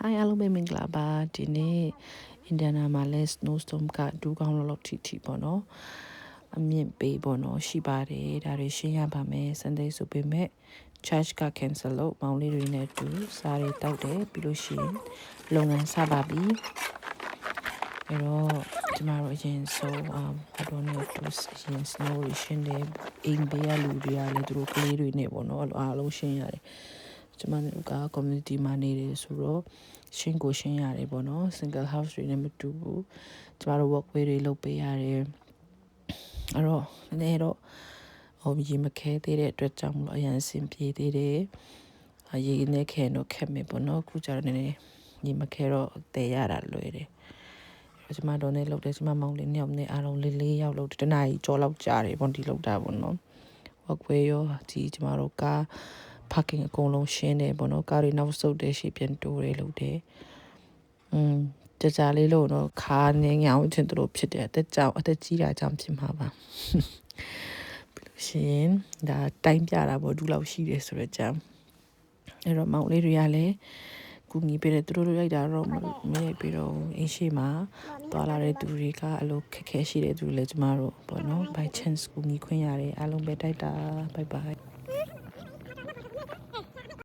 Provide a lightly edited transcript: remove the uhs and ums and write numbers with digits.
Hi အားလုံးပဲမင်္ဂလာပါဒီနေ့ Indiana မှာလဲ snowstorm က2 ကောင်းလောက်ထိပေါ့နော်အမြင့်ပေးပေါ့နော်ရှိပါတယ်ဒါတွေရှင်းရပါမယ် Sunday ဆိုပေမဲ့ charge က cancel လို့မောင်လေးတွေနဲ့တူစားတွေတောက်တယ်ပြီးလို့ရှိရင်လုပ်ငန်းစပါပြီအဲ့တော့ကျမတို့အရင်ဆုံးဘာလို့လဲတူရင် snow ရှင်းတယ်အိမ်ဘေးကလူတွေကလည်းသူတို့ကလေးတွေနဲ့ပေါ့နော်အားလုံးရှင်းရတယ်ကျမတို့က community မှာနေတယ်ဆိုတော့ရှင်းရတယ်ပေါ့နော် single house တွေနဲ့မတူဘူးကျမတို့ walkway တွေလုပ်ပေးရတယ်အဲ့တော့နည်းတော့ရေမခဲသေးတဲ့အတွက်ကြောင့်မလို့အရင်အဆင်ပြေသေးတယ်ရေနဲ့ခဲတော့ခက်မယ်ပေါ့နော်ခုကျတော့နည်းနည်းရေမခဲတော့တဲရတာလွယ်တယ်ကျမတို့နဲ့လုပ်တယ်ကျမမောင်လေးနှစ်ယောက်နဲ့အားလုံးလေးယောက်လုပ်တယ်တနားကြီးကြောလောက်ကြာတယ်ပေါ့ဒီလုပ်တာပေါ့နော် walkway ရောဒီကျမတို့ကparking အကုန်လုံးရှင်းတယ်ပေါ့နော်ကားတွေနောက်ဆုတ်တယ်ရှေ့ပြန်တိုးတယ်လို့တယ်ကြာလေးလို့တော့ခါနေငောင်းချင်တို့ဖြစ်တယ်အသက်ကြီးတာကြောင့်ဖြစ်မှာပါပြီးလို့ရှိရင်ဒါတိုင်းပြတာပေါ့ဒူးလောက်ရှိတယ်ဆိုတော့ကြောင့်အဲ့တော့မောင်လေးတွေကလည်းကူညီပေးတယ်သူတို့ရိုက်တာတော့မရိုက်ပြီးတော့အင်းရှိမှာတွာလာတဲ့သူတွေကအလိုခက်ခဲရှိတဲ့သူတွေလည်းကျမတို့ပေါ့နော် by chance ကူညီခွင့်ရတယ်အားလုံးပဲတိုက်တာ bye bye